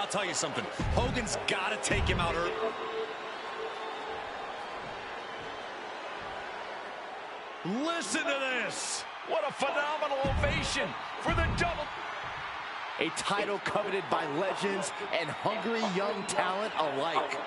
I'll tell you something. Hogan's got to take him out early. Listen to this. What a phenomenal ovation for the double. A title coveted by legends and hungry young talent alike.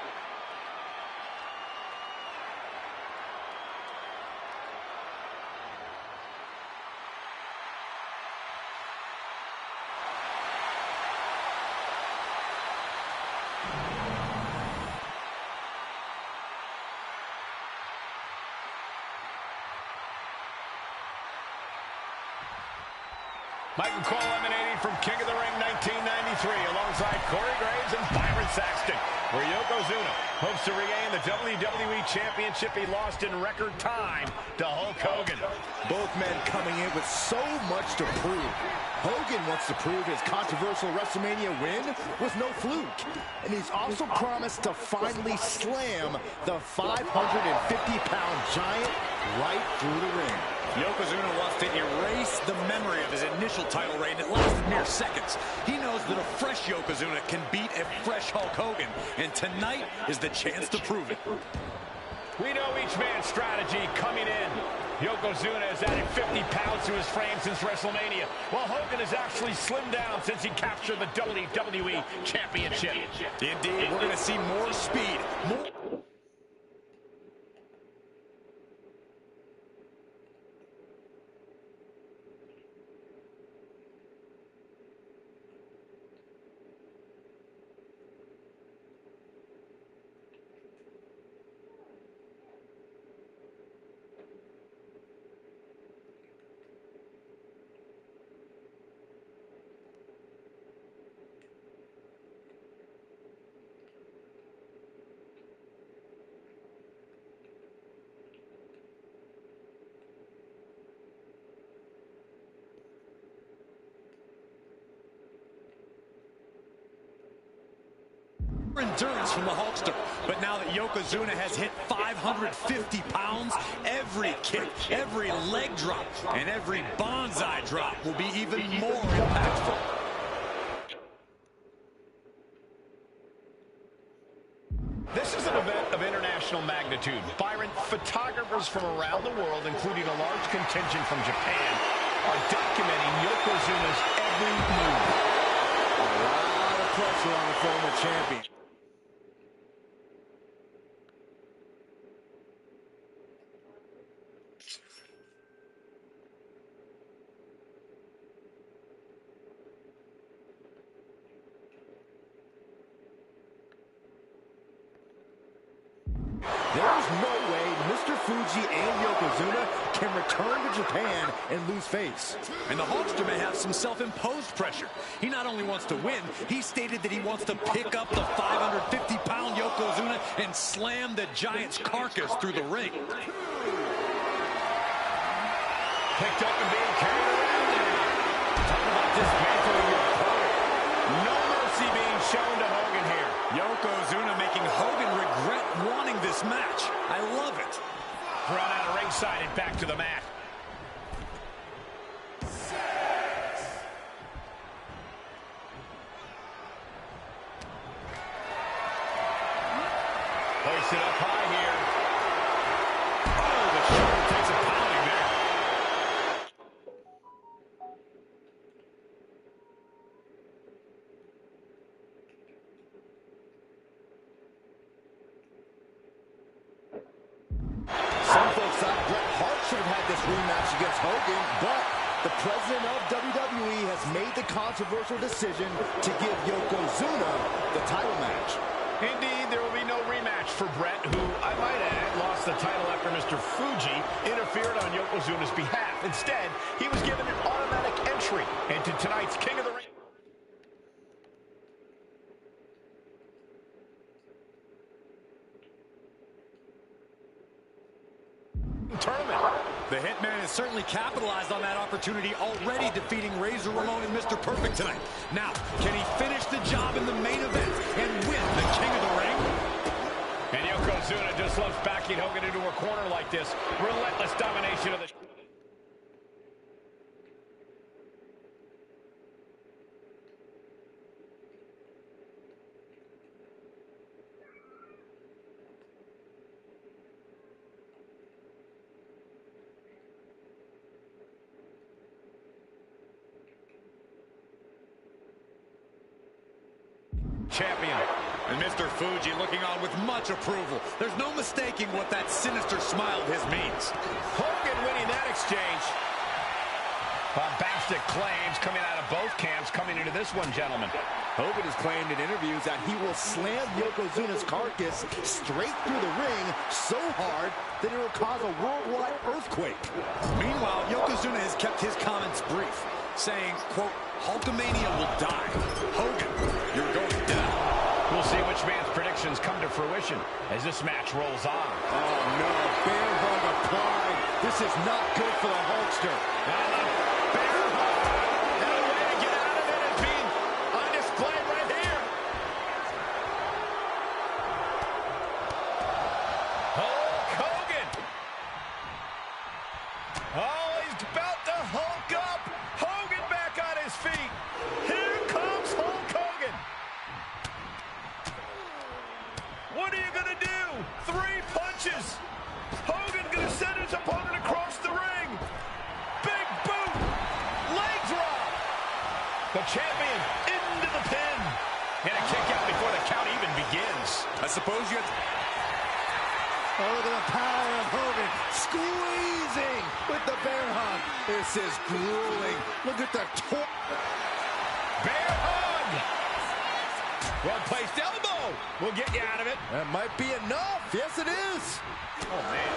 Michael Cole emanating from King of the Ring 1993 alongside Corey Graves and Byron Saxton, where Yokozuna hopes to regain the WWE Championship he lost in record time to Hulk Hogan. Both men coming in with so much to prove. Hogan wants to prove his controversial WrestleMania win was no fluke. And he's also promised to finally slam the 550-pound giant right through the ring. Yokozuna wants to erase the memory of his initial title reign that lasted mere seconds. He knows that a fresh Yokozuna can beat a fresh Hulk Hogan, and tonight is the chance to prove it. We know each man's strategy coming in. Yokozuna has added 50 pounds to his frame since WrestleMania, while Hogan has actually slimmed down since he captured the WWE Championship. Indeed, we're going to see more speed, more... endurance from the Hulkster, but now that Yokozuna has hit 550 pounds, every kick, every leg drop, and every bonsai drop will be even more impactful. This is an event of international magnitude. Byron, photographers from around the world, including a large contingent from Japan, are documenting Yokozuna's every move. A lot of pressure on the former champion. There's no way Mr. Fuji and Yokozuna can return to Japan and lose face. And the Hulkster may have some self-imposed pressure. He not only wants to win, he stated that he wants to pick up the 550-pound Yokozuna and slam the giant's carcass through the ring. Picked up and being carried around now. Talk about dismantling your opponent. No mercy being shown to Hogan here. Yokozuna making Hogan regret wanting this match. I love it. Run out of ringside and back to the mat. Place it up high here. Oh, the shoulder takes a pounding there. Some folks thought Bret Hart should have had this rematch against Hogan, but the president of WWE has made the controversial decision to give Yokozuna the title match. Indeed, there will be no rematch for Bret, who, I might add, lost the title after Mr. Fuji interfered on Yokozuna's behalf. Instead, he was given an automatic entry into tonight's King of the Ring tournament. The Hitman has certainly capitalized on that opportunity, already defeating Razor Ramon and Mr. Perfect tonight. Now, can he finish the job in the main event and win the King of the Ring? And Yokozuna just loves backing Hogan into a corner like this. Relentless domination of the... champion. And Mr. Fuji looking on with much approval. There's no mistaking what that sinister smile of his means. Hogan winning that exchange. Bombastic claims coming out of both camps coming into this one, gentlemen. Hogan has claimed in interviews that he will slam Yokozuna's carcass straight through the ring so hard that it will cause a worldwide earthquake. Meanwhile, Yokozuna has kept his comments brief, saying, quote, Hulkamania will die. Hogan, you're going down. We'll see which man's predictions come to fruition as this match rolls on. Oh, no. Bear hug applied. This is not good for the Hulkster. Bear hug. And a way to get out of it is being on display right here. Hulk Hogan. Oh, he's about to Hulk up. Hogan back on his feet. Here comes Hulk Hogan. What are you going to do? 3 punches. Hogan going to send his opponent across the ring. Big boot. Leg drop. The champion into the pin. And a kick out before the count even begins. I suppose you have to... Oh, look at the power of Hogan. Squeezing with the bear hug. This is grueling. Look at the Bear hug. Well-placed elbow will get you out of it. That might be enough. Yes, it is. Oh, man.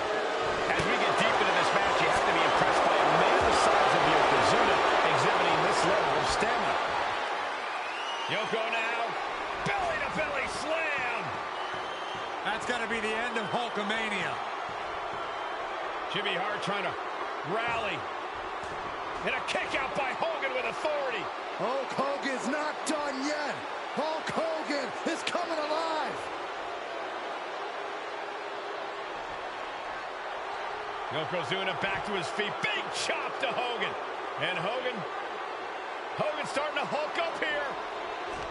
As we get deep into this match, you have to be impressed by a man the size of Yokozuna exhibiting this level of stamina. Yoko now. Belly-to-belly slam. That's got to be the end of Hulkamania. Jimmy Hart trying to rally. And a kick out by Hogan with authority. Hulk Hogan's not done yet. Hulk Hogan is coming alive. Yokozuna back to his feet. Big chop to Hogan. And Hogan starting to hulk up here.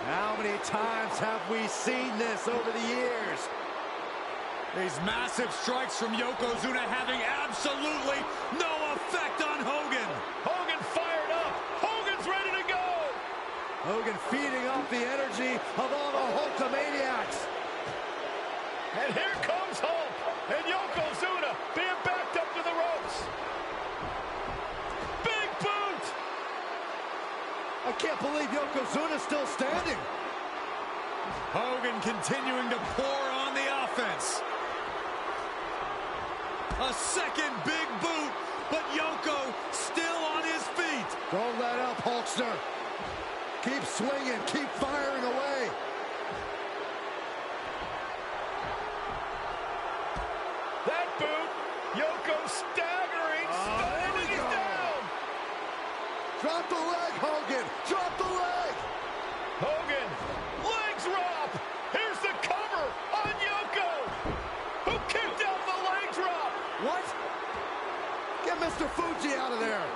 How many times have we seen this over the years? These massive strikes from Yokozuna having absolutely no effect on Hogan. Hogan fired up. Hogan's ready to go. Hogan feeding off the energy of all the Hulkamaniacs. And here comes Hulk. And Yokozuna being backed up to the ropes. Big boot. I can't believe Yokozuna's still standing. Hogan continuing to pour on the offense. A second big boot, but Yoko still on his feet. Don't let up, Hulkster. Keep swinging, keep firing away. That boot, Yoko staggering, and he's down. Drop the leg, Hogan. Drop the leg. Hogan, leg drop. Here's the cover on Yoko, who kicked out the leg drop. What? Get Mr. Fuji out of there.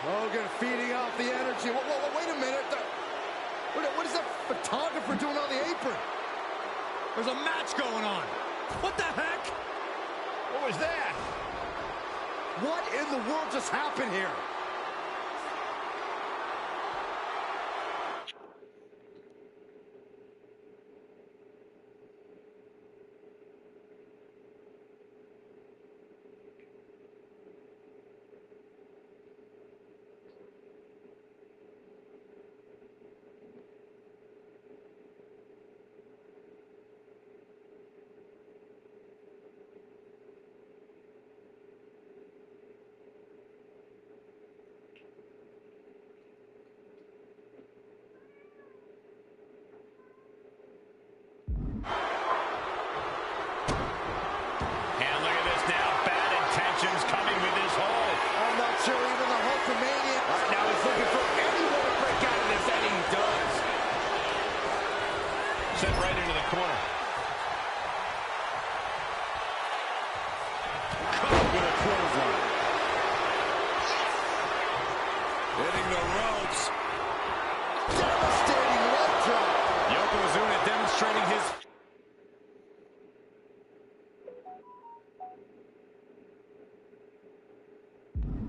Hogan feeding off the energy. Wait a minute. What is that photographer doing on the apron? There's a match going on. What the heck? What was that? What in the world just happened here? Sent right into the corner. Caught with a clothesline. Hitting the ropes. Devastating leg drop. Yokozuna demonstrating his...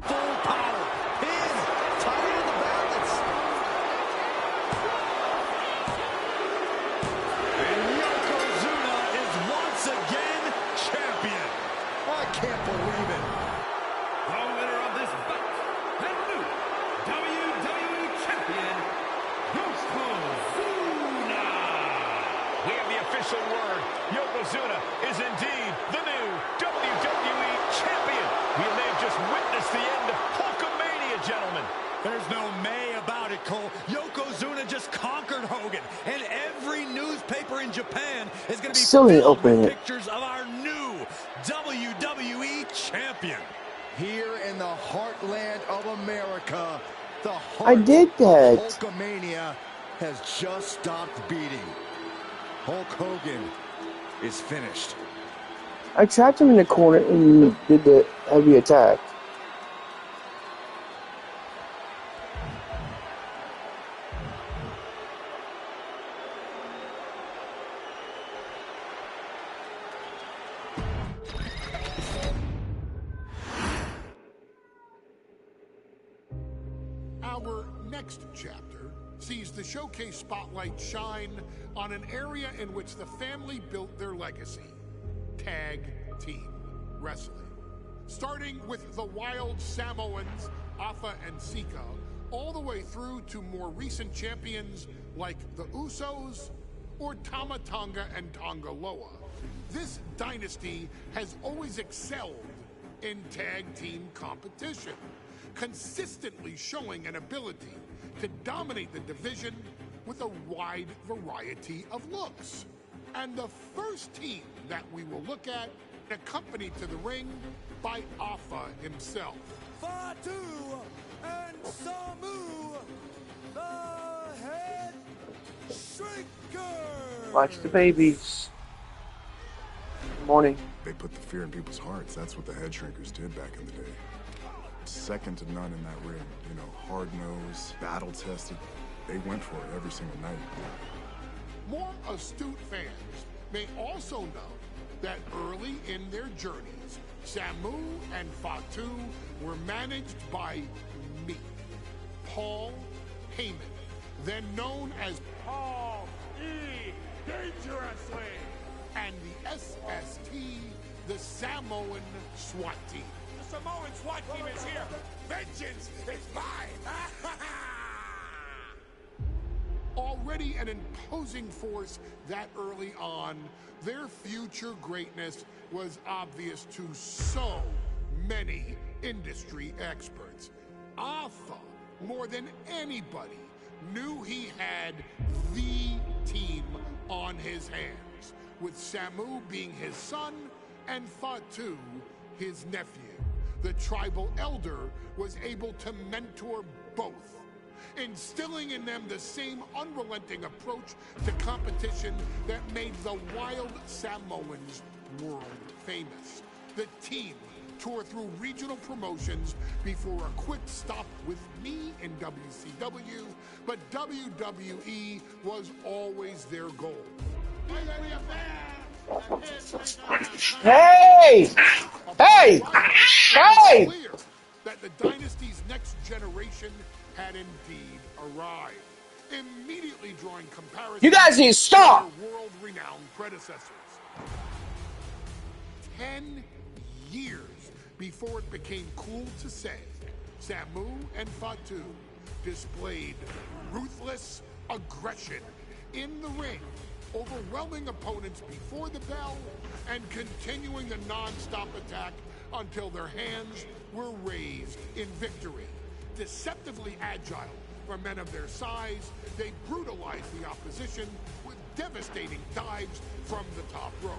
full power. Pin. Tied in the balance. official word. Yokozuna is indeed the new WWE Champion. We may have just witnessed the end of Hulkamania, gentlemen. There's no may about it, Cole. Yokozuna just conquered Hogan, and every newspaper in Japan is going to be filled with pictures of our new WWE Champion. Here in the heartland of America, the heart I did that. of Hulkamania has just stopped beating. Hulk Hogan is finished. I trapped him in the corner and he did the heavy attack. Our next chapter sees the showcase spotlight shine on an area in which the family built their legacy: tag team wrestling. Starting with the Wild Samoans, Afa and Sika, all the way through to more recent champions like the Usos or Tama Tonga and Tonga Loa. This dynasty has always excelled in tag team competition, consistently showing an ability to dominate the division with a wide variety of looks. And the first team that we will look at, accompanied to the ring by Afa himself. Fatu and Samu, the head shrinker. Watch the babies. Good morning. They put the fear in people's hearts. That's what the head shrinkers did back in the day. Second to none in that ring. You know, hard-nosed, battle-tested. They went for it every single night. More astute fans may also know that early in their journeys, Samu and Fatu were managed by me, Paul Heyman, then known as Paul E. Dangerously, and the SST, the Samoan SWAT team. The Samoan SWAT team is here. Vengeance is mine. Already an imposing force that early on, their future greatness was obvious to so many industry experts. Afa, more than anybody, knew he had the team on his hands, with Samu being his son and Fatu his nephew. The tribal elder was able to mentor both, instilling in them the same unrelenting approach to competition that made the Wild Samoans world famous. The team toured through regional promotions before a quick stop with me in WCW, but WWE was always their goal. Hey! Hey! Hey! Clear that the dynasty's next generation had indeed arrived, immediately drawing comparisons. You guys need to stop! To their world-renowned predecessors. 10 years before it became cool to say, Samu and Fatu displayed ruthless aggression in the ring, overwhelming opponents before the bell and continuing the non-stop attack until their hands were raised in victory. Deceptively agile for men of their size, they brutalized the opposition with devastating dives from the top rope.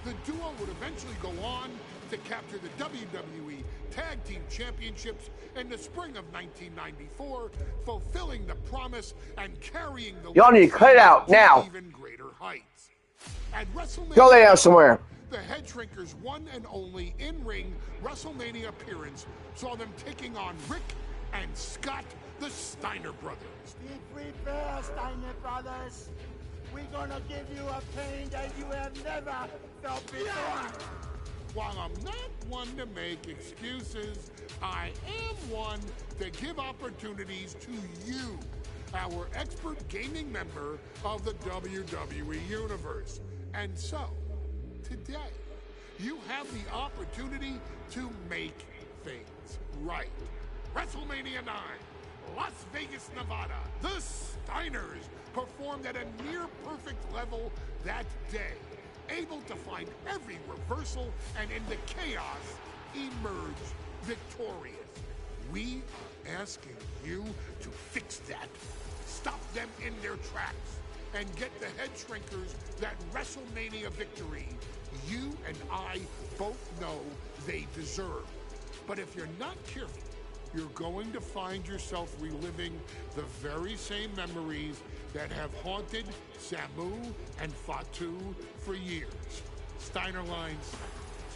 The duo would eventually go on to capture the WWE Tag Team Championships in the spring of 1994, fulfilling the promise and carrying the Y'all need to cut it out now. Even greater heights. At WrestleMania, Go lay down somewhere. the Head Shrinkers' one and only in-ring WrestleMania appearance saw them taking on Rick and Scott, the Steiner brothers. Be prepared, Steiner brothers. We're gonna give you a pain that you have never felt before. While I'm not one to make excuses, I am one to give opportunities to you, our expert gaming member of the WWE Universe. And so, today, you have the opportunity to make things right. WrestleMania 9, Las Vegas, Nevada. The Steiners performed at a near-perfect level that day, able to find every reversal and in the chaos emerge victorious. We are asking you to fix that, stop them in their tracks, and get the Head Shrinkers that WrestleMania victory you and I both know they deserve. But if you're not careful, you're going to find yourself reliving the very same memories that have haunted Samu and Fatu for years. Steiner lines,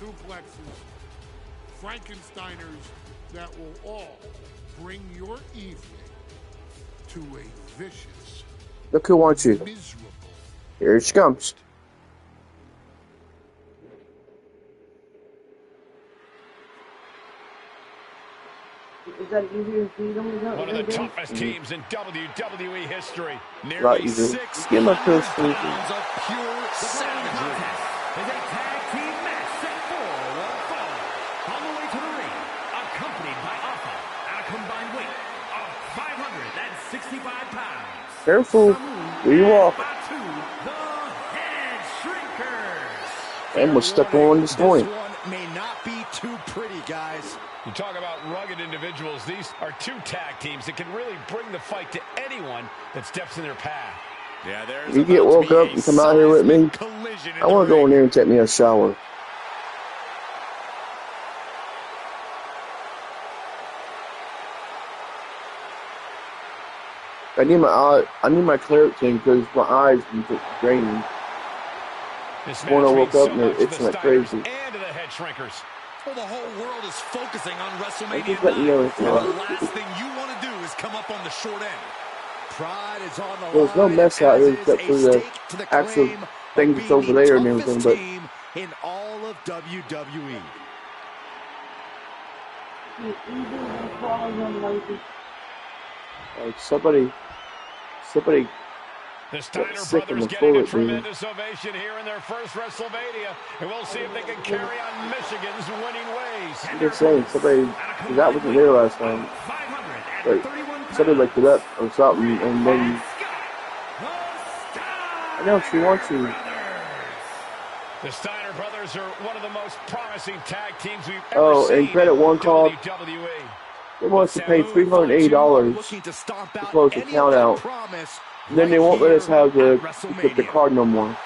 suplexes, Frankensteiners that will all bring your evening to a vicious, Look who wants you. miserable. Here she comes. One of the toughest teams in WWE history. Right, Nearly you do. 600 Get my first pounds of pure savagery. Is a tag team match set for one fall. On the way to the ring, accompanied by Alpha at a combined weight of 565 pounds. Careful. Where you walk? To the Head Shrinkers. And we're stuck on this morning. This one may not be too pretty, guys. You talk about rugged individuals. These are two tag teams that can really bring the fight to anyone that steps in their path. Yeah, there's If you get about to woke be up a and come out here with me, seismic collision in I want the to go in ring. there and take me a shower. I need my Claritin because my eyes are draining. This When I match woke means up so and they're much to itching the like Steiners crazy. and to the Head Shrinkers. Well, the whole world is focusing on I WrestleMania just let you know it's and the not. last thing you want to do is come up on the short end. Pride is on the There's no line, mess out as here is except a for the stake to the actual claim of thing that's being over the there and toughest everything, but team in all of WWE. like somebody The Steiner sick in brothers the getting a bullet, dude. tremendous ovation here in their first WrestleMania. And we'll see if they can carry on Michigan's winning ways. I'm just saying, somebody, because that wasn't there last time. Like, somebody looked it up or something, and then I know she wants you. The Steiner brothers are one of the most promising tag teams we've ever Oh, seen and credit one in call. WWE. They want us to pay $380 Looking to stomp to out close the any count of that out. promise And then they right won't let us here have at the WrestleMania. card no more.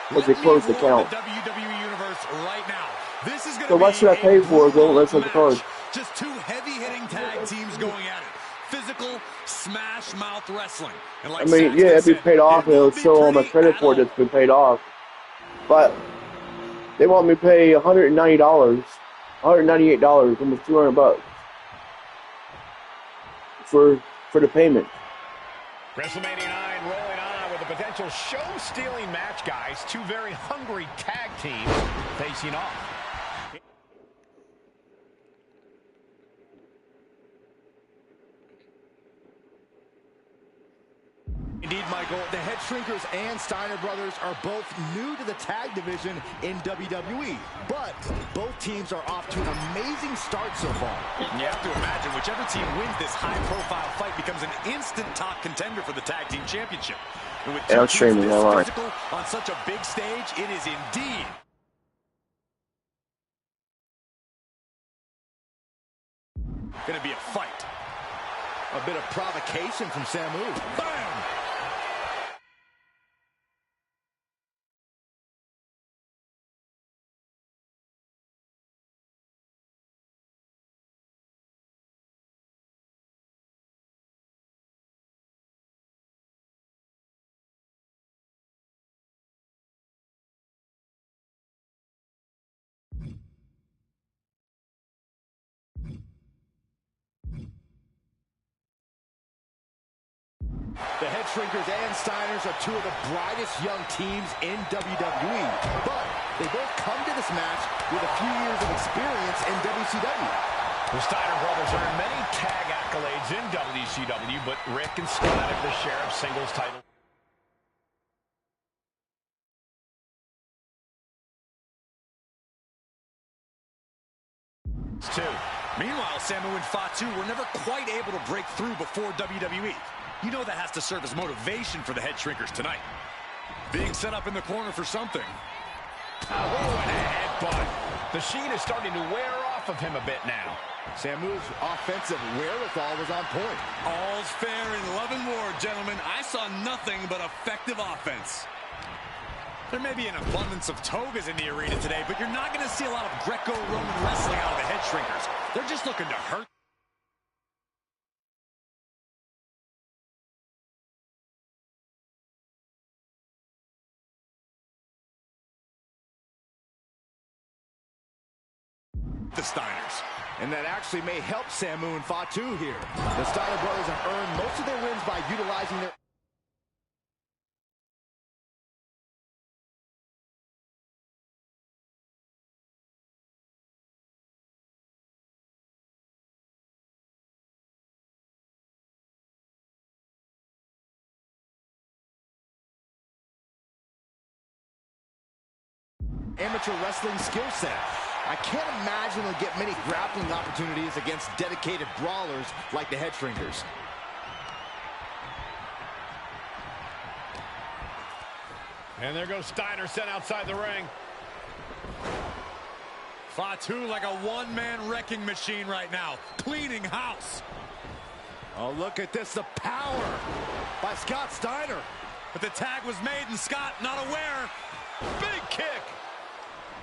Because they Let me closed the warn count. the WWE Universe right now. This is going So to why be should I pay a for it if they won't let us have the brutal card? match. Just two heavy-hitting tag teams going at it. Physical, smash-mouth wrestling. And like I mean, Saxton yeah, it'd be said, paid off, it and it'll won't be show on my pretty credit at for it all. that's been paid off. But they want me to pay $190, $198, almost $200 for the payment. WrestleMania 9 rolling on with a potential show-stealing match, guys. Two very hungry tag teams facing off. Indeed, Michael, the Head Shrinkers and Steiner brothers are both new to the tag division in WWE, but both teams are off to an amazing start so far. You have to imagine whichever team wins this high-profile fight becomes an instant top contender for the tag team championship. And with Yeah, I'm two teams streaming this online. physical on such a big stage, it is indeed going to be a fight. A bit of provocation from Samu. Bam! The Head Shrinkers and Steiners are two of the brightest young teams in WWE, but they both come to this match with a few years of experience in WCW. The Steiner brothers earned many tag accolades in WCW, but Rick and Scott have their share of singles titles. Two. Meanwhile, Samu and Wwe2k were never quite able to break through before WWE. You know that has to serve as motivation for the head shrinkers tonight. Being set up in the corner for something. Oh, and a headbutt. The sheen is starting to wear off of him a bit now. Samu's offensive wherewithal was on point. All's fair in love and war, gentlemen. I saw nothing but effective offense. There may be an abundance of togas in the arena today, but you're not going to see a lot of Greco-Roman wrestling out of the head shrinkers. They're just looking to hurt. The Steiners. And that actually may help Samu and Wwe2k here. The Steiner brothers have earned most of their wins by utilizing their... amateur wrestling skill set. I can't imagine they'll get many grappling opportunities against dedicated brawlers like the head shrinkers. And there goes Steiner sent outside the ring. Wwe2k like a one-man wrecking machine right now, cleaning house. Oh, look at this, the power by Scott Steiner. But the tag was made and Scott not aware. Big kick.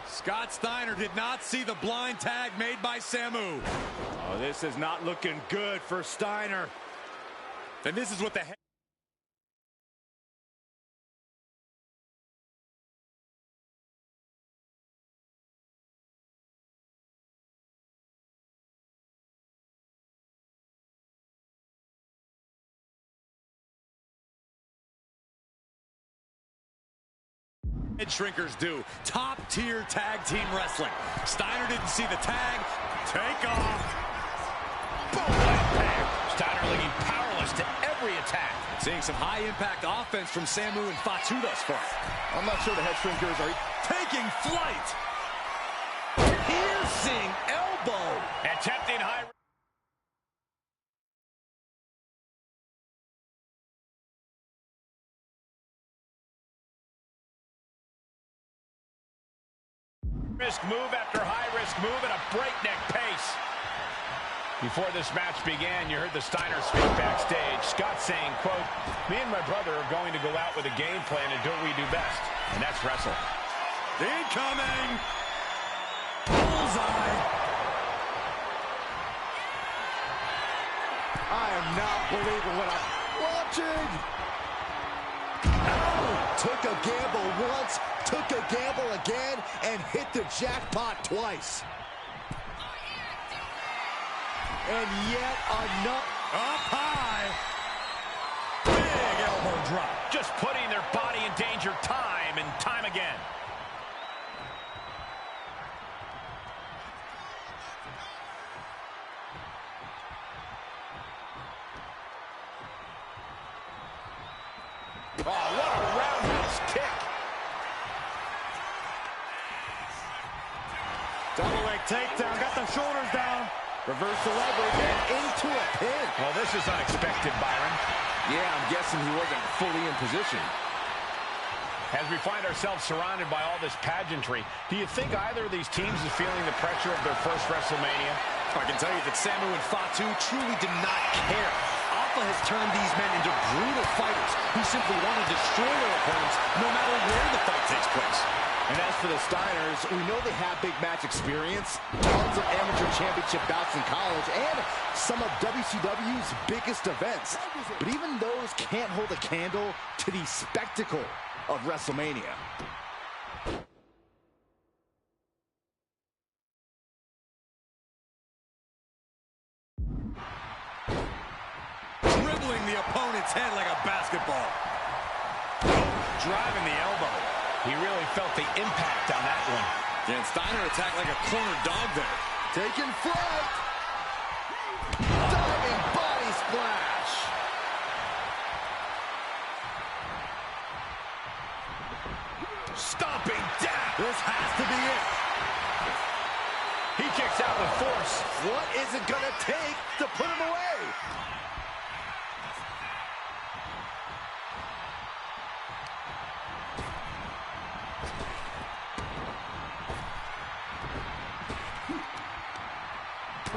Scott Steiner did not see the blind tag made by Samu. Oh, this is not looking good for Steiner. And this is what the head... head shrinkers do. Top-tier tag team wrestling. Steiner didn't see the tag. Take off. Boom, impact. Steiner looking powerless to every attack. Seeing some high-impact offense from Samu and Wwe2k thus far. I'm not sure the head shrinkers are Taking flight. Piercing elbow. Attempting high... risk move after high-risk move at a breakneck pace. Before this match began, you heard the Steiners speak backstage. Scott saying, quote, "Me and my brother are going to go out with a game plan and do what we do best, and that's wrestle." Incoming. Bullseye. I am not believing what I'm watching. Took a gamble once, took a gamble again, and hit the jackpot twice. And yet another. Up high. Big elbow drop. Just putting their body in danger time and time again. Oh, what a roundhouse kick. Double leg takedown, got the shoulders down. Reverse the leverage and into a pin. Well, this is unexpected, Byron. Yeah, I'm guessing he wasn't fully in position. As we find ourselves surrounded by all this pageantry, do you think either of these teams is feeling the pressure of their first WrestleMania? I can tell you that Samu and Wwe2k truly did not care. Alpha has turned these men into brutal fighters who simply want to destroy their opponents no matter where the fight takes place. And as for the Steiners, we know they have big match experience, tons of amateur championship bouts in college, and some of WCW's biggest events. But even those can't hold a candle to the spectacle of WrestleMania. Dribbling the opponent's head like a basketball. Driving the elbow. He really felt the impact on that one. Yeah, and Steiner attacked like a corner dog there. Taking flight. Diving body splash. Stomping down. This has to be it. He kicks out with force. What is it going to take to put him away?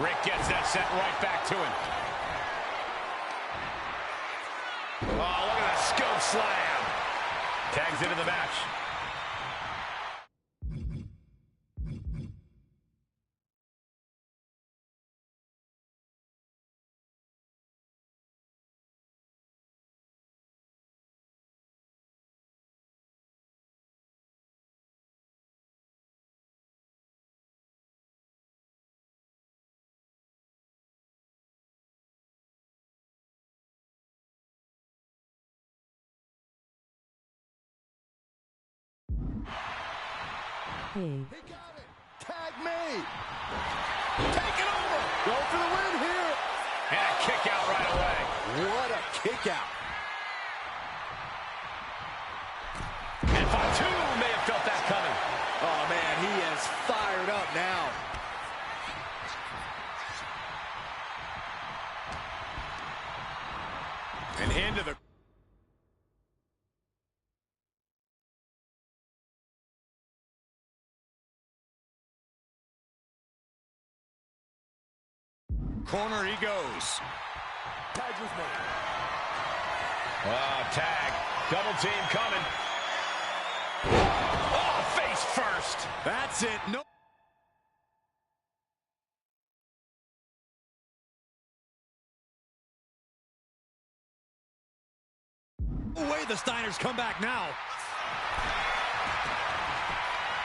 Rick gets that sent right back to him. Oh, look at that scope slam. Tags into the match. He got it. Tag me. Take it over. Go for the win here. And a kick out right away. What a kick out. And Fatu may have felt that coming. Oh, man, he is fired up now. And into the... corner he goes. Tag was made. Oh, tag. Double team coming. Oh, face first. That's it. No. Way the Steiners come back now.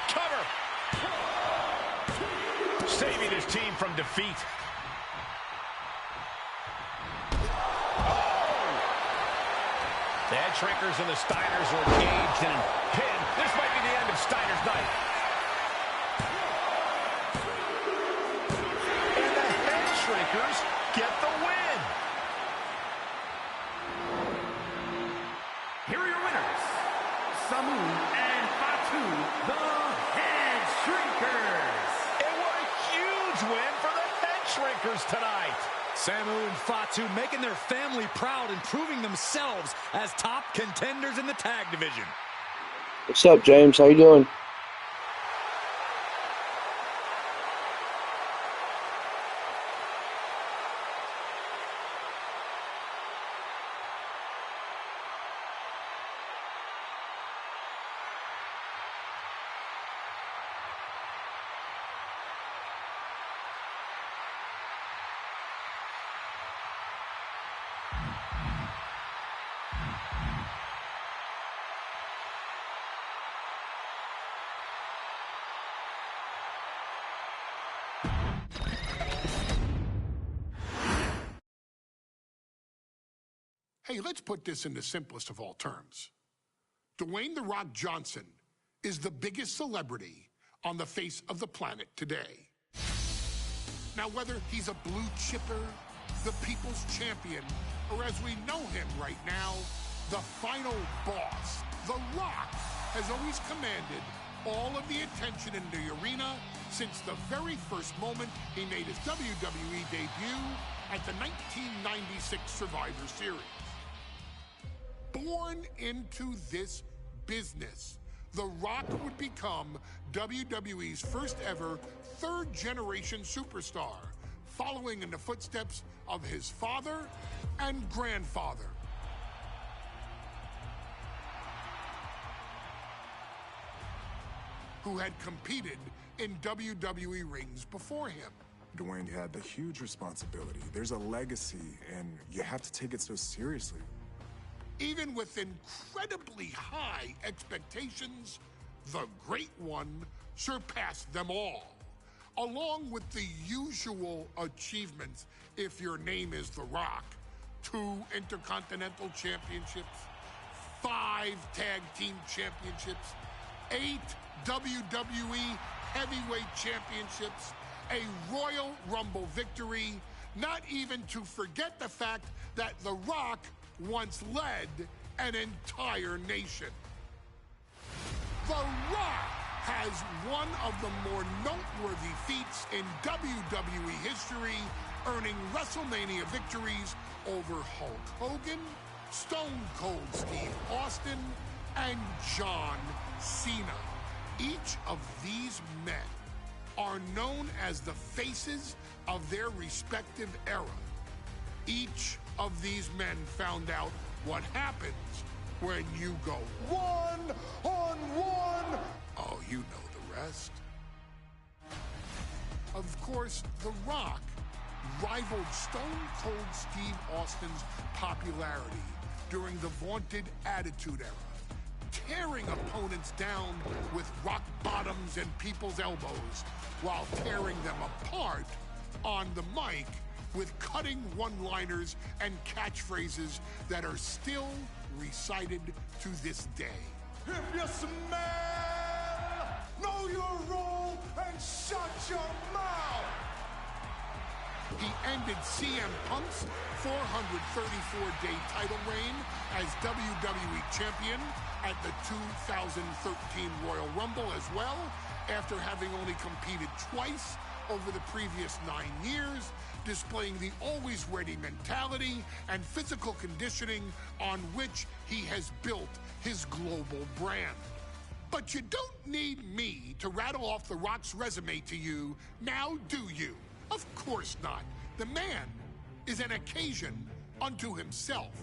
Cover. Saving his team from defeat. The Head Shrinkers and the Steiners are engaged in a pin. This might be the end of Steiner's night. And the Head Shrinkers get the win. Here are your winners, Samu and Fatu, the Head Shrinkers. And what a huge win for the Head Shrinkers tonight. Samu and Fatu making their family proud and proving themselves as top contenders in the tag division. What's up, James? How you doing? Hey, let's put this in the simplest of all terms. Dwayne "The Rock" Johnson is the biggest celebrity on the face of the planet today. Now, whether he's a blue chipper, the people's champion, or as we know him right now, the final boss, The Rock has always commanded all of the attention in the arena since the very first moment he made his WWE debut at the 1996 Survivor Series. Born into this business, The Rock would become WWE's first ever third-generation superstar, following in the footsteps of his father and grandfather. Who had competed in WWE rings before him. Dwayne had the huge responsibility. There's a legacy, and you have to take it so seriously. Even with incredibly high expectations, the Great One surpassed them all, along with the usual achievements if your name is The Rock. 2 Intercontinental Championships, 5 Tag Team Championships, 8 WWE Heavyweight Championships, a Royal Rumble victory, not even to forget the fact that The Rock once led an entire nation. The Rock has one of the more noteworthy feats in WWE history, earning WrestleMania victories over Hulk Hogan, Stone Cold Steve Austin, and John Cena. Each of these men are known as the faces of their respective era. Each of these men found out what happens when you go one-on-one. Oh, you know the rest. Of course, The Rock rivaled Stone Cold Steve Austin's popularity during the vaunted Attitude Era, tearing opponents down with rock bottoms and people's elbows while tearing them apart on the mic with cutting one-liners and catchphrases that are still recited to this day. If you smell, know your role and shut your mouth. He ended CM Punk's 434-day title reign as WWE Champion at the 2013 Royal Rumble as well, after having only competed twice over the previous 9 years, displaying the always-ready mentality and physical conditioning on which he has built his global brand. But you don't need me to rattle off The Rock's resume to you, now do you? Of course not. The man is an occasion unto himself.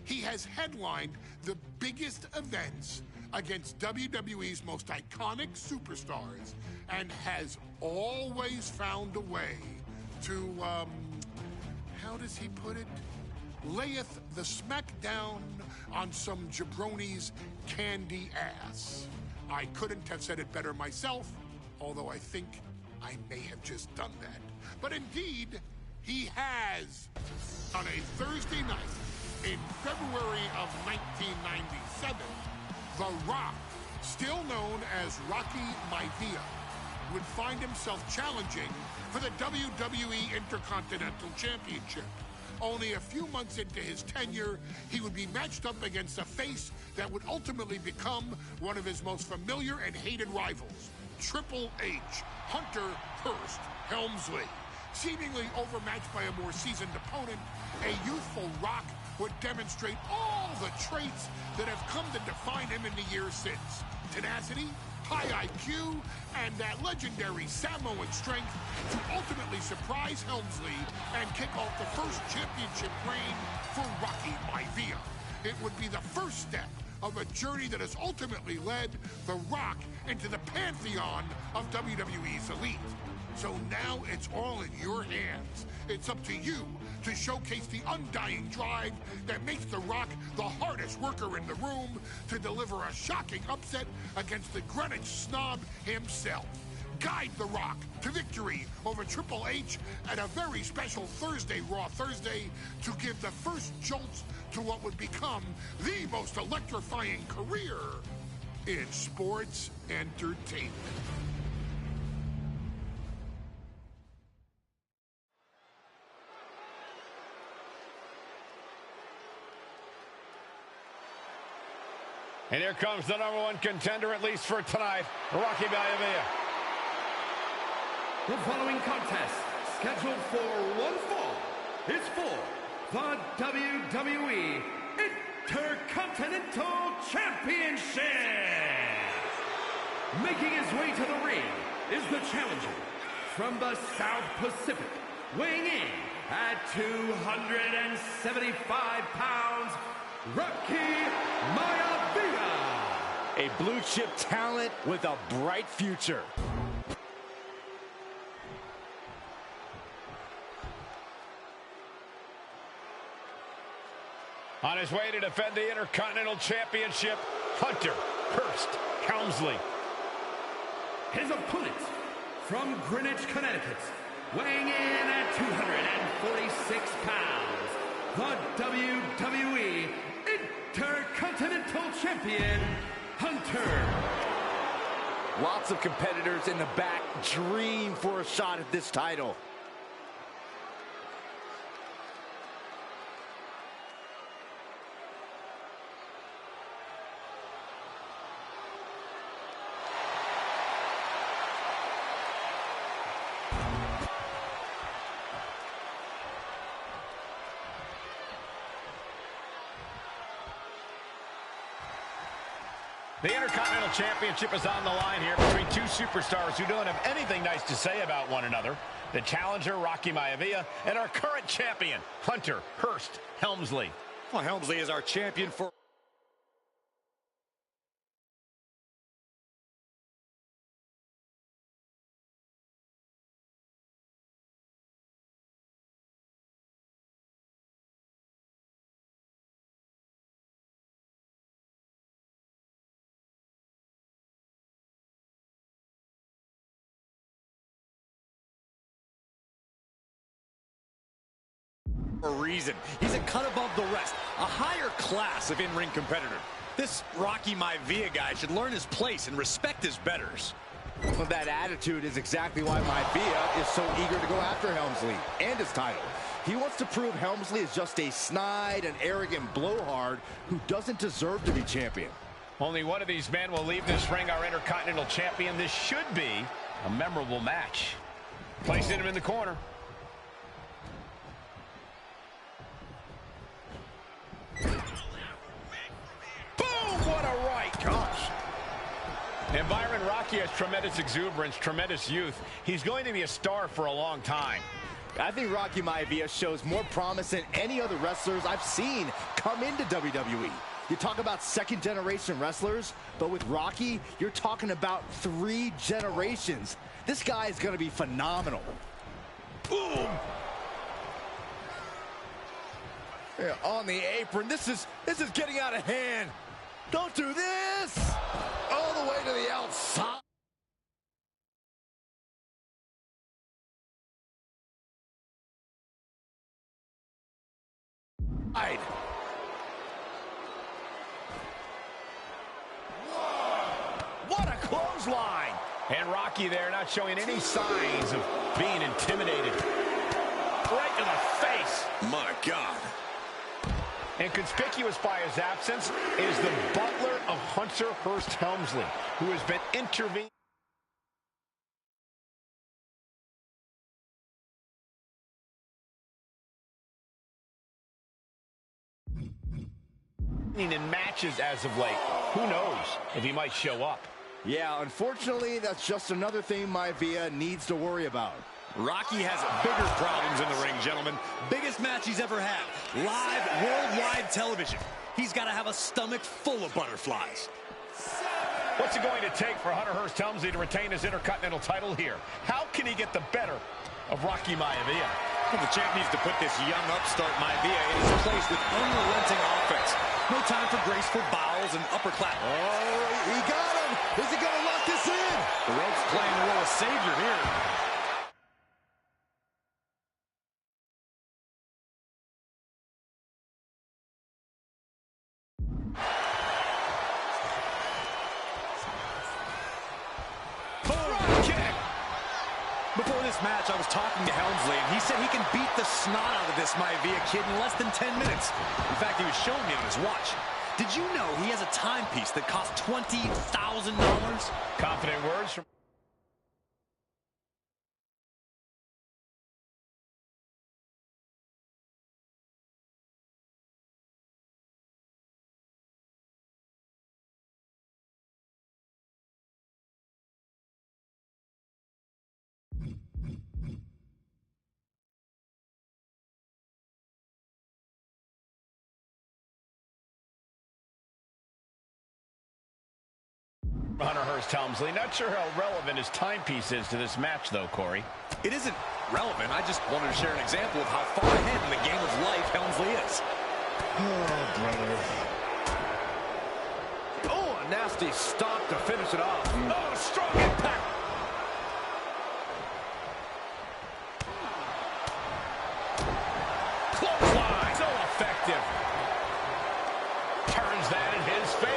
He has headlined the biggest events against WWE's most iconic superstars and has always found a way to, how does he put it? Layeth the smackdown on some jabroni's candy ass. I couldn't have said it better myself, although I think I may have just done that. But indeed, he has. On a Thursday night in February of 1997, The Rock, still known as Rocky Maivia, would find himself challenging for the WWE Intercontinental Championship. Only a few months into his tenure, he would be matched up against a face that would ultimately become one of his most familiar and hated rivals, Triple H, Hunter Hearst Helmsley. Seemingly overmatched by a more seasoned opponent, a youthful Rock would demonstrate all the traits that have come to define him in the years since. Tenacity, high IQ, and that legendary Samoan strength to ultimately surprise Helmsley and kick off the first championship reign for Rocky Maivia. It would be the first step of a journey that has ultimately led The Rock into the pantheon of WWE's elite. So now it's all in your hands. It's up to you to showcase the undying drive that makes The Rock the hardest worker in the room to deliver a shocking upset against the Greenwich snob himself. Guide The Rock to victory over Triple H at a very special Thursday, Raw Thursday, to give the first jolts to what would become the most electrifying career in sports entertainment. And here comes the #1 contender, at least for tonight, Rocky Maivia. The following contest, scheduled for one fall, is for the WWE Intercontinental Championship. Making his way to the ring is the challenger from the South Pacific, weighing in at 275 pounds, Rocky Maivia. A blue chip talent with a bright future. On his way to defend the Intercontinental Championship, Hunter Hearst Helmsley. His opponent from Greenwich, Connecticut, weighing in at 246 pounds, the WWE Intercontinental Champion, Hunter. Lots of competitors in the back dream for a shot at this title. The Intercontinental Championship is on the line here between two superstars who don't have anything nice to say about one another. The challenger, Rocky Maivia, and our current champion, Hunter Hearst Helmsley. Well, Helmsley is our champion for... a reason. He's a cut above the rest, a higher class of in-ring competitor. This Rocky Maivia guy should learn his place and respect his betters. Well, that attitude is exactly why Maivia is so eager to go after Helmsley and his title. He wants to prove Helmsley is just a snide and arrogant blowhard who doesn't deserve to be champion. Only one of these men will leave this ring our Intercontinental Champion. This should be a memorable match. Placing him in the corner. What a right. Gosh. And Byron, Rocky has tremendous exuberance, tremendous youth. He's going to be a star for a long time. I think Rocky Maivia shows more promise than any other wrestlers I've seen come into WWE. You talk about second-generation wrestlers, but with Rocky, you're talking about 3 generations. This guy is going to be phenomenal. Boom! Yeah, on the apron. This is getting out of hand. Don't do this! All the way to the outside. What a clothesline! And Rocky there not showing any signs of being intimidated. Right to the face. My God. And conspicuous by his absence is the butler of Hunter Hearst Helmsley, who has been intervening in matches as of late. Who knows if he might show up? Yeah, unfortunately, that's just another thing Maivia needs to worry about. Rocky has bigger problems in the ring, gentlemen. Biggest match he's ever had. Live, worldwide television. He's got to have a stomach full of butterflies. What's it going to take for Hunter Hearst Helmsley to retain his Intercontinental title here? How can he get the better of Rocky Maivia? Well, the champ needs to put this young upstart Maivia in his place with unrelenting offense. No time for graceful bows and upperclap. Oh, he got him! Is he going to lock this in? The rope's playing the role of savior here. Before this match, I was talking to Helmsley, and he said he can beat the snot out of this Maivia kid in less than 10 minutes. In fact, he was showing me on his watch. Did you know he has a timepiece that costs $20,000? Confident words from... Hunter Hearst Helmsley. Not sure how relevant his timepiece is to this match, though, Corey. It isn't relevant. I just wanted to share an example of how far ahead in the game of life Helmsley is. Oh, brother. Oh, a nasty stop to finish it off. Oh, strong impact. Clothesline. So effective. Turns that in his favor.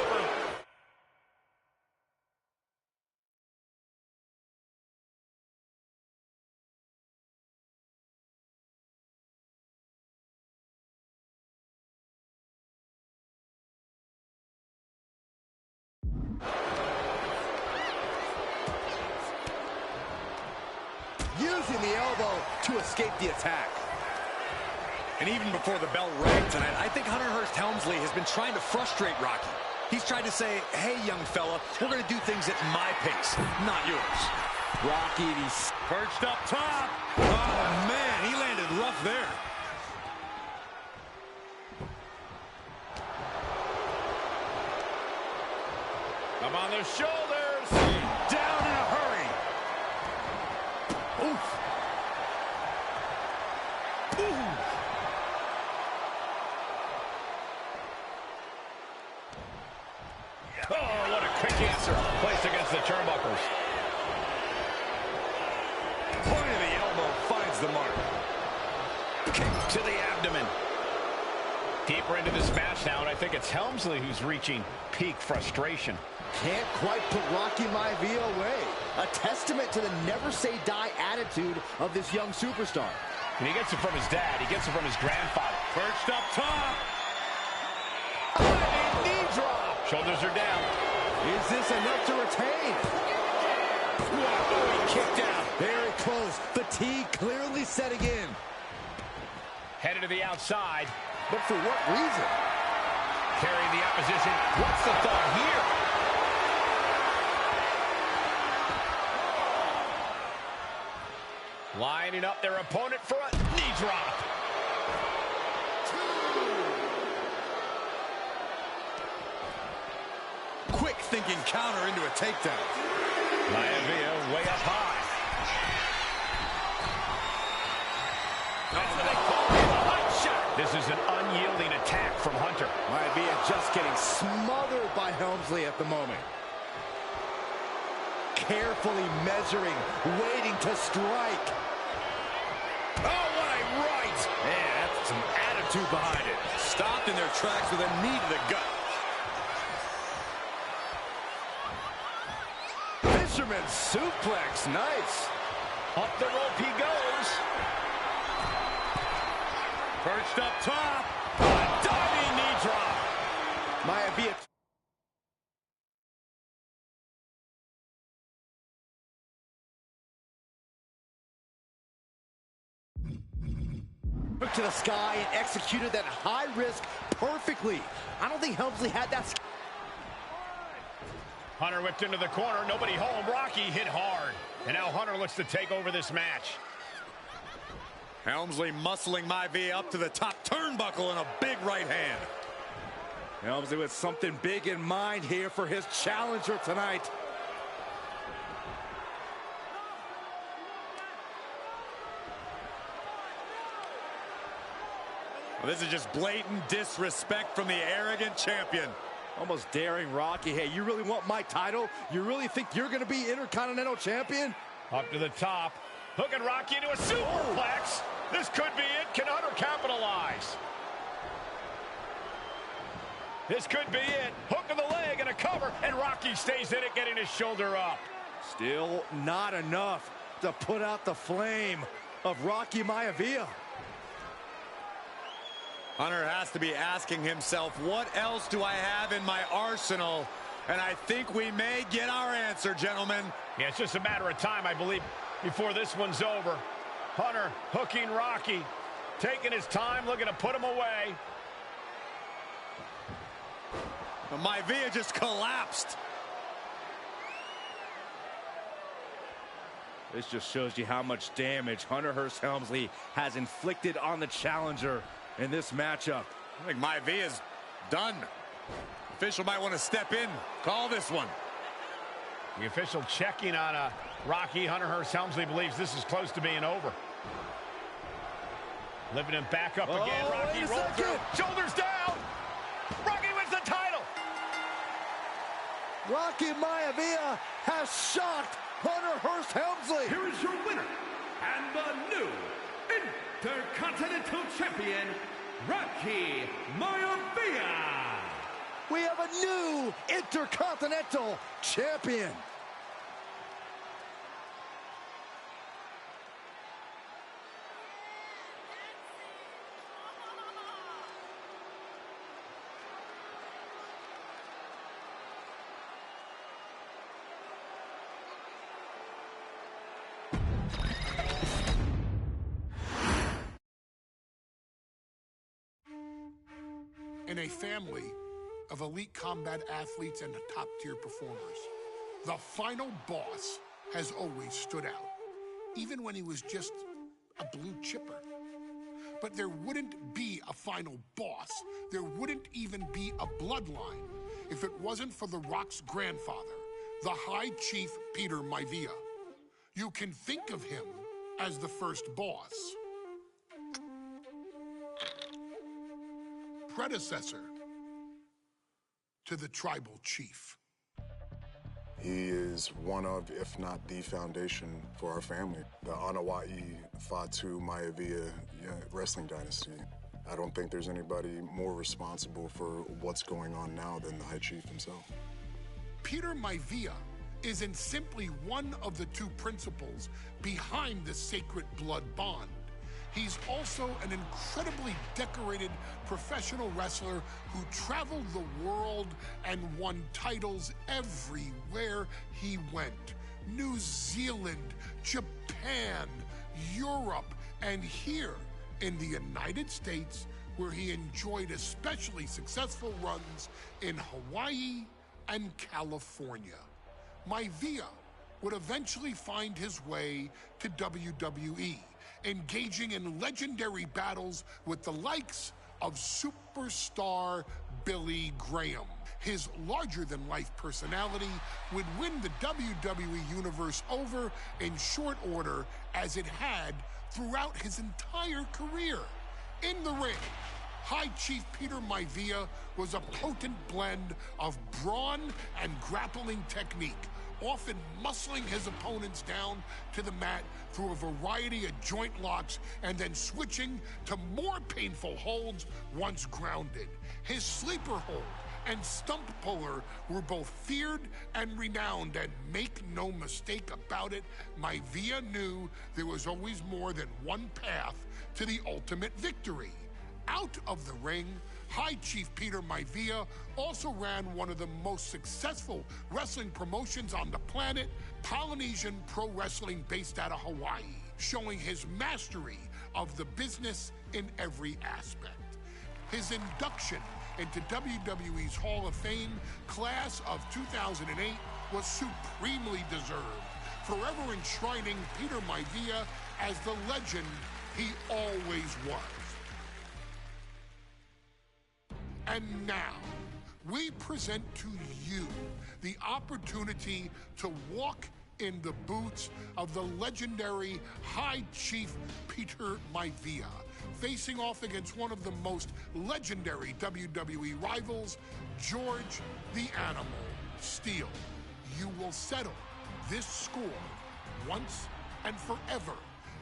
Using the elbow to escape the attack. And even before the bell rang tonight, I think Hunter Hearst Helmsley has been trying to frustrate Rocky. He's tried to say, hey, young fella, we're going to do things at my pace, not yours. Rocky, he's Perched up top. Oh, man, he landed rough there. Up on the shoulders. Down in a hurry. Oof. Ooh. Oh, what a quick answer. Placed against the turnbuckles. Point of the elbow finds the mark. Kick to the abdomen. Deeper into this match now, and I think it's Helmsley who's reaching peak frustration. can't quite put Rocky Maivia away. A testament to the never-say-die attitude of this young superstar. And he gets it from his dad. He gets it from his grandfather. Perched up top. Knee drop. Shoulders are down. Is this enough to retain? Whoa, he kicked out. Very close. Fatigue clearly setting in. Headed to the outside. But for what reason? Carrying the opposition. What's the thought here? Lining up their opponent for a knee drop. Quick thinking counter into a takedown. Maivia way up high. That's what they call a hot shot. This is an unyielding attack from Hunter. Maivia just getting smothered by Helmsley at the moment. Carefully measuring, waiting to strike. Oh, what a right! Man, that's some attitude behind it. Stopped in their tracks with a knee to the gut. Fisherman suplex, nice. Up the rope he goes. Perched up top. A diving knee drop. Maivia. Took to the sky and executed that high risk perfectly. I don't think Helmsley had that. Hunter whipped into the corner. Nobody home. Rocky hit hard. And now Hunter looks to take over this match. Helmsley muscling Maivia up to the top turnbuckle and a big right hand. Helmsley with something big in mind here for his challenger tonight. Well, this is just blatant disrespect from the arrogant champion. Almost daring Rocky. Hey, you really want my title? You really think you're going to be Intercontinental Champion? Up to the top. Hooking Rocky into a superplex. This could be it. Can Hunter capitalize? This could be it. Hook of the leg and a cover. And Rocky stays in it, getting his shoulder up. Still not enough to put out the flame of Rocky Maivia. Hunter has to be asking himself, what else do I have in my arsenal? And I think we may get our answer, gentlemen. Yeah, it's just a matter of time, I believe, before this one's over. Hunter hooking Rocky, taking his time, looking to put him away. Maivia just collapsed. This just shows you how much damage Hunter Hearst Helmsley has inflicted on the challenger in this matchup. I think Maivia's done. Official might want to step in, call this one. The official checking on Rocky. Hunter Hearst Helmsley believes this is close to being over. Lifting him back up again. Rocky rolls through. Shoulders down. Rocky wins the title. Rocky Maivia has shocked Hunter Hearst Helmsley. Here is your winner and the new Intercontinental Champion, Rocky Maivia. We have a new Intercontinental Champion. In a family of elite combat athletes and top-tier performers, the final boss has always stood out, even when he was just a blue chipper. But there wouldn't be a final boss. There wouldn't even be a bloodline if it wasn't for The Rock's grandfather, the High Chief Peter Maivia. You can think of him as the first boss. Predecessor to the tribal chief. He is one of, if not the foundation for our family. The Wwe2k25 Maivia wrestling dynasty. I don't think there's anybody more responsible for what's going on now than the High Chief himself. Peter Maivia isn't simply one of the two principals behind the sacred blood bond. He's also an incredibly decorated professional wrestler who traveled the world and won titles everywhere he went. New Zealand, Japan, Europe, and here in the United States, where he enjoyed especially successful runs in Hawaii and California. Maivia would eventually find his way to WWE, engaging in legendary battles with the likes of superstar Billy Graham. His larger-than-life personality would win the WWE Universe over in short order, as it had throughout his entire career. In the ring, High Chief Peter Maivia was a potent blend of brawn and grappling technique, often muscling his opponents down to the mat through a variety of joint locks and then switching to more painful holds once grounded. His sleeper hold and stump puller were both feared and renowned, and make no mistake about it, Maivia knew there was always more than one path to the ultimate victory. Out of the ring, High Chief Peter Maivia also ran one of the most successful wrestling promotions on the planet, Polynesian Pro Wrestling, based out of Hawaii, showing his mastery of the business in every aspect. His induction into WWE's Hall of Fame class of 2008 was supremely deserved, forever enshrining Peter Maivia as the legend he always was. And now, we present to you the opportunity to walk in the boots of the legendary High Chief Peter Maivia, facing off against one of the most legendary WWE rivals, George the Animal Steele. You will settle this score once and forever,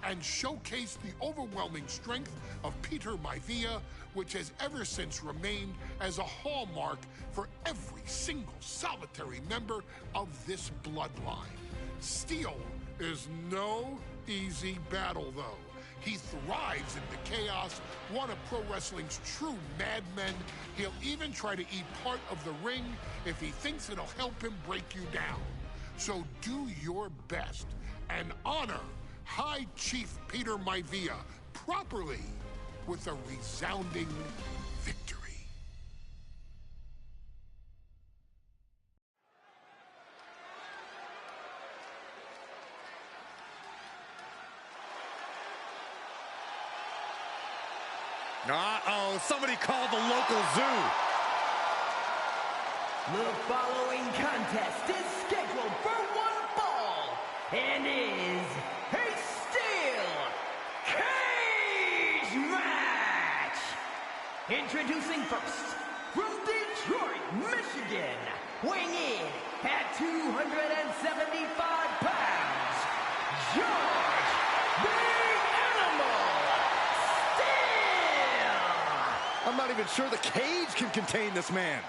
and showcase the overwhelming strength of Peter Maivia, which has ever since remained as a hallmark for every single solitary member of this bloodline. Steele is no easy battle, though. He thrives in the chaos, one of pro wrestling's true madmen. He'll even try to eat part of the ring if he thinks it'll help him break you down. So do your best and honor High Chief Peter Maivia properly with a resounding victory. Uh-oh, somebody called the local zoo. The following contest is scheduled for one fall and is a steel cage match. Introducing first, from Detroit, Michigan, weighing in at 275 pounds, George the Animal Steele. I'm not even sure the cage can contain this man.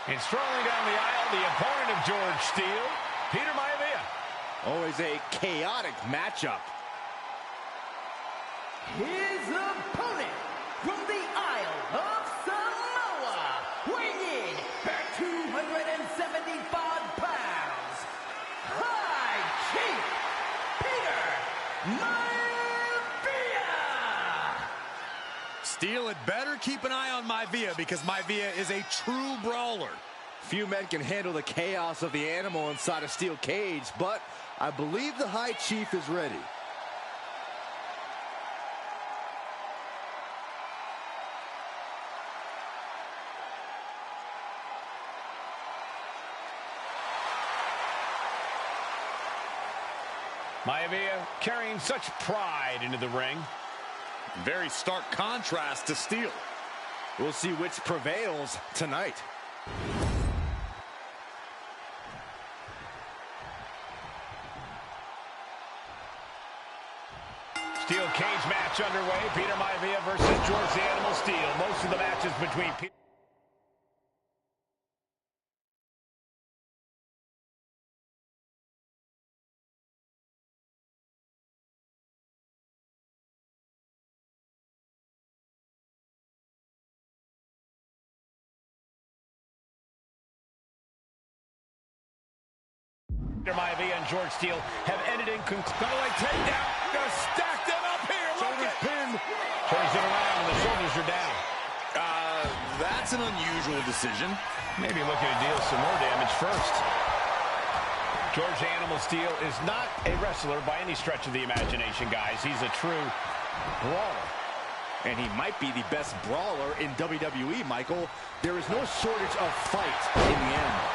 And strolling down the aisle, the opponent of George Steele, Peter Maivia. Always a chaotic matchup. His opponent from the Isle of Samoa, weighing in at 275 pounds, High Chief Steel had better keep an eye on Wwe2k25 because Wwe2k25 is a true brawler. Few men can handle the chaos of the animal inside a steel cage, but I believe the High Chief is ready. Wwe2k25 carrying such pride into the ring. Very stark contrast to Steel. We'll see which prevails tonight. Steel cage match underway. Peter Wwe2k25 versus George the Animal Steel. Most of the matches between Peter. Wwe2k25 and George Steele have ended in conclusion. Takedown. Gonna stack them up here. Look at pin. Turns it around and the shoulders are down. That's an unusual decision. Maybe looking to deal some more damage first. George the Animal Steel is not a wrestler by any stretch of the imagination, guys. He's a true brawler. And he might be the best brawler in WWE, Michael. There is no shortage of fight in the animal.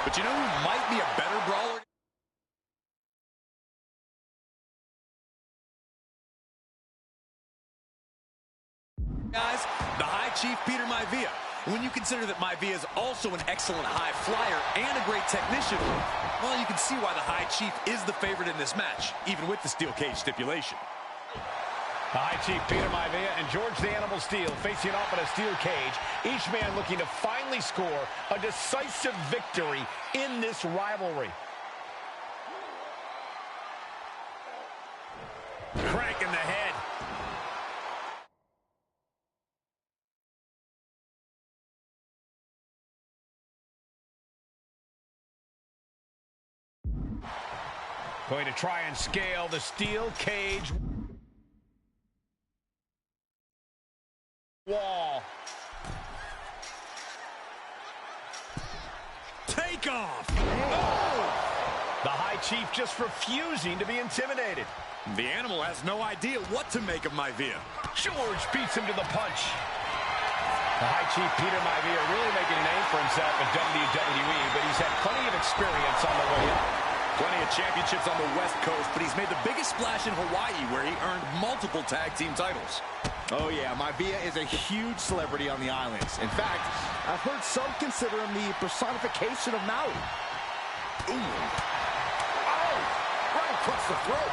But you know who might be a better brawler? Guys, the High Chief Peter Wwe2k25. When you consider that Wwe2k25 is also an excellent high flyer and a great technician, well, you can see why the High Chief is the favorite in this match, even with the steel cage stipulation. The High Chief Peter Wwe2k25 and George the Animal Steel facing off in a steel cage, each man looking to finally score a decisive victory in this rivalry. Cranking the head. Going to try and scale the steel cage wall. Take off! Oh! The High Chief just refusing to be intimidated. The animal has no idea what to make of Wwe2k25. George beats him to the punch. The High Chief Peter Wwe2k25 really making a name for himself in WWE, but he's had plenty of experience on the way up. Plenty of championships on the West Coast, but he's made the biggest splash in Hawaii, where he earned multiple tag team titles. Oh yeah, Wwe2k25 is a huge celebrity on the islands. In fact, I've heard some consider him the personification of Maui. Ooh. Oh! Right across the throat.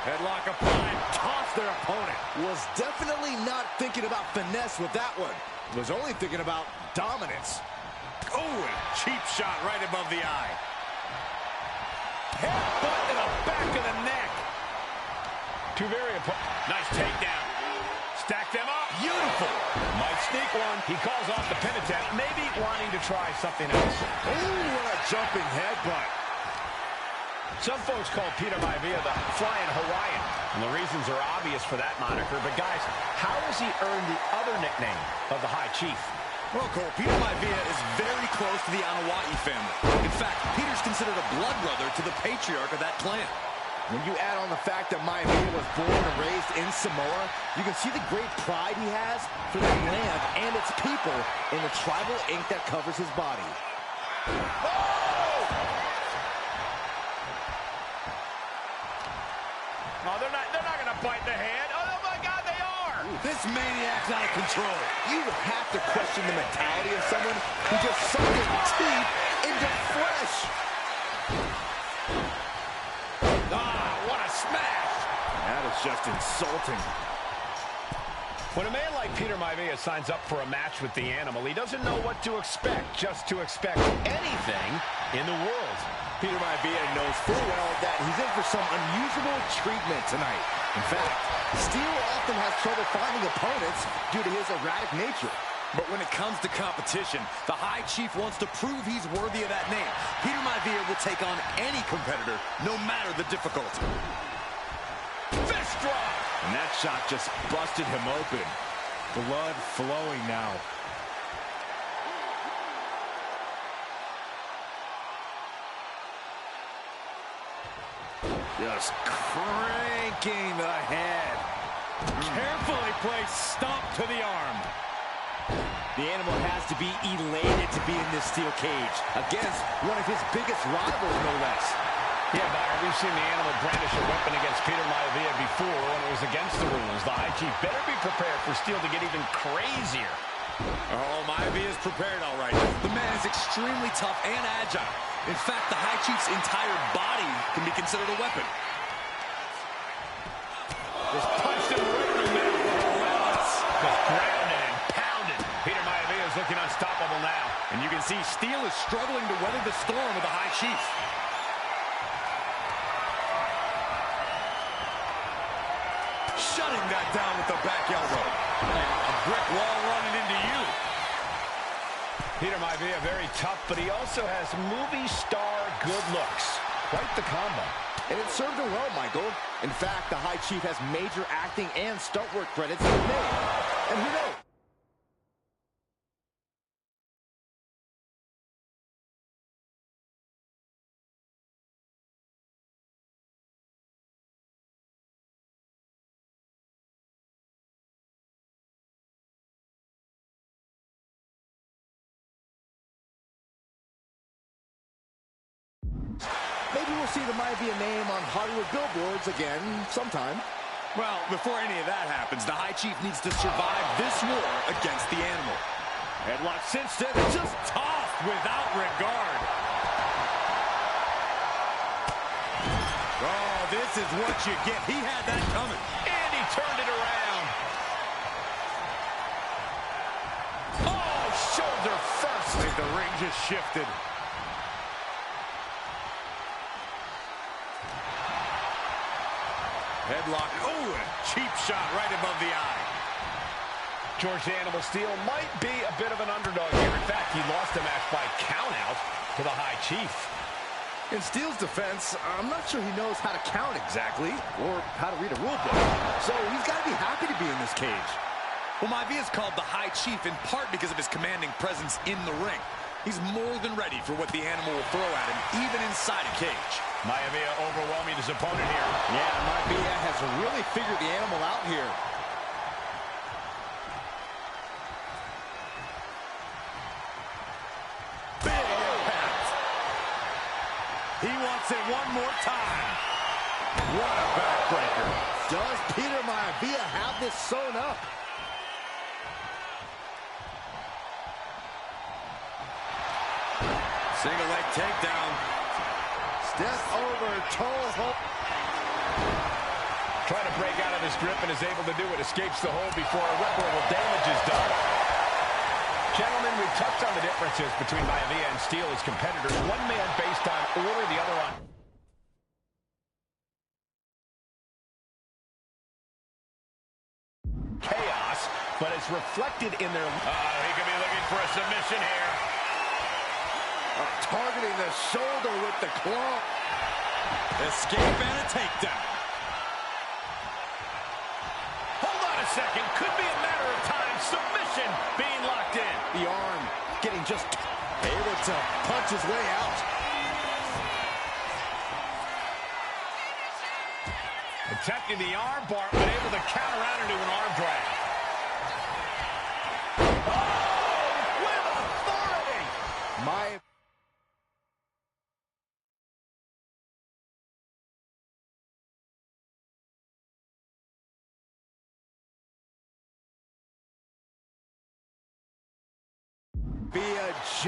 Headlock applied, tossed their opponent. Was definitely not thinking about finesse with that one. Was only thinking about dominance. Oh, and cheap shot right above the eye. Headbutt to the back of the neck. Two very important. Nice takedown. Stack them up. Beautiful. Might sneak one. He calls off the pin attempt, maybe wanting to try something else. Ooh, what a jumping headbutt. Some folks call Peter Wwe2k25 the Flying Hawaiian, and the reasons are obvious for that moniker. But guys, how has he earned the other nickname of the High Chief? Well, Cole, Peter Wwe2k25 is very close to the Anawa'i family. In fact, Peter's considered a blood brother to the patriarch of that clan. When you add on the fact that Wwe2k25 was born and raised in Samoa, you can see the great pride he has for that land and its people in the tribal ink that covers his body. Oh! No, they're not going to bite the hand. Oh, my God, they are! This maniac's out of control. You have to question the mentality of someone who just sunk his teeth into flesh. Ah, what a smash! That is just insulting. When a man like Peter Wwe2k25 signs up for a match with the animal, he doesn't know what to expect, just to expect anything in the world. Peter Wwe2k knows full well that he's in for some unusual treatment tonight. In fact, Steel often has trouble finding opponents due to his erratic nature. But when it comes to competition, the High Chief wants to prove he's worthy of that name. Peter Wwe2k will take on any competitor, no matter the difficulty. Fist drop! And that shot just busted him open. Blood flowing now. Just cranking the head. Carefully placed stomp to the arm. The animal has to be elated to be in this steel cage against one of his biggest rivals, no less. Yeah, Byron, we've seen the animal brandish a weapon against Peter Maivia before when it was against the rules. The High Chief better be prepared for Steel to get even crazier. Oh, Maivia is prepared all right. The man is extremely tough and agile. In fact, the High Chief's entire body can be considered a weapon. Just punched him right in the middle. Just grounded and pounded. Peter Maivia is looking unstoppable now. And you can see Steel is struggling to weather the storm of the High Chief. Shutting that down with the back elbow. A brick wall running into you. Peter Maivia very tough, but he also has movie star good looks. Quite the combo. And it served him well, Michael. In fact, the High Chief has major acting and stunt work credits in his name. And who knows? Maybe we'll see the Maivia name on Hollywood billboards again sometime. Well, before any of that happens, the High Chief needs to survive this war against the animal. Headlock cinched in, just tossed without regard. Oh, this is what you get. He had that coming. And he turned it around. Oh, shoulder first. I think the ring just shifted. Headlock. Oh, a cheap shot right above the eye. George the Animal Steel might be a bit of an underdog here. In fact, he lost the match by countout to the High Chief. In Steel's defense, I'm not sure he knows how to count exactly or how to read a rule book. So he's got to be happy to be in this cage. Well, Maivia is called the High Chief in part because of his commanding presence in the ring. He's more than ready for what the animal will throw at him, even inside a cage. Maivia overwhelming his opponent here. Yeah, Maivia has really figured the animal out here. Big impact. He wants it one more time. What a backbreaker. Does Peter Maivia have this sewn up? Single leg takedown. Step over, toe hold. Trying to break out of his grip and is able to do it. Escapes the hold before irreparable damage is done. Gentlemen, we've touched on the differences between Maivia and Steel as competitors. One man based on order, the other on chaos, but it's reflected in their... He could be looking for a submission here. Targeting the shoulder with the claw. Escape and a takedown. Hold on a second. Could be a matter of time. Submission being locked in. The arm getting just able to punch his way out. attempting the arm bar, but able to counter out into an arm drag. Oh, with authority.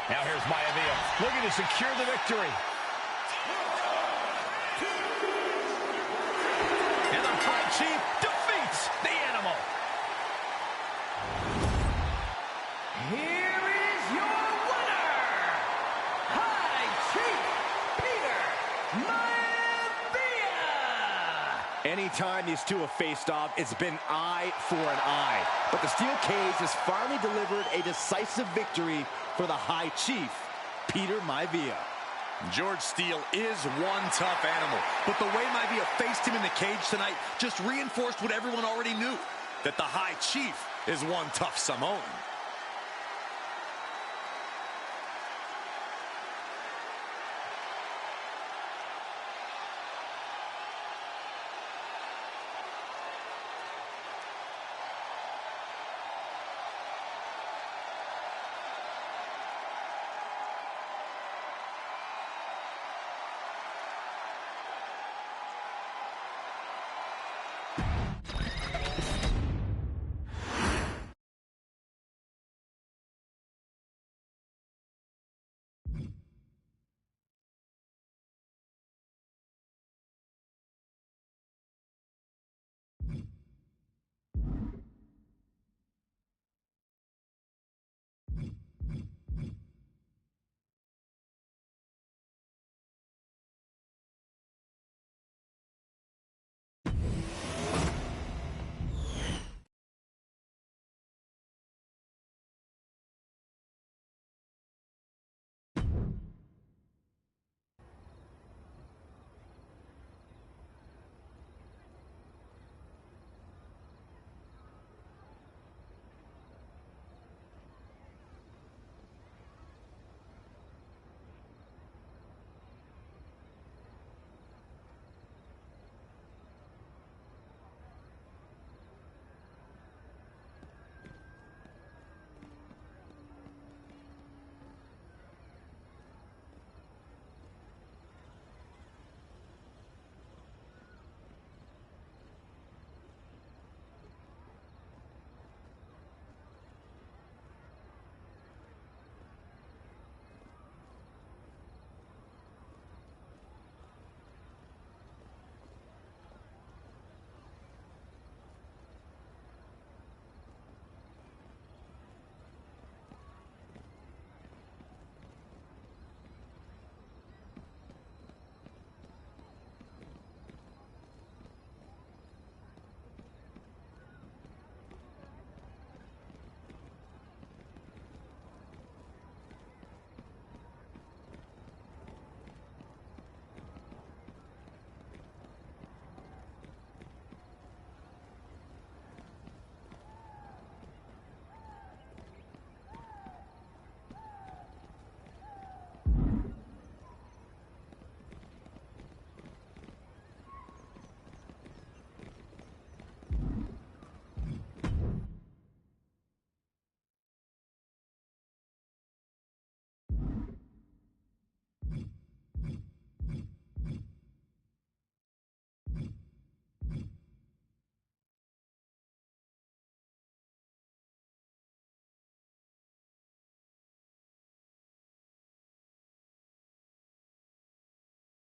Now here's Maivia looking to secure the victory. And the High Chief defeats the animal. Here is your winner, High Chief Peter Maivia. Anytime these two have faced off, it's been eye for an eye. But the steel cage has finally delivered a decisive victory for the High Chief, Peter Maivia. George Steele is one tough animal, but the way Maivia faced him in the cage tonight just reinforced what everyone already knew, that the High Chief is one tough Samoan.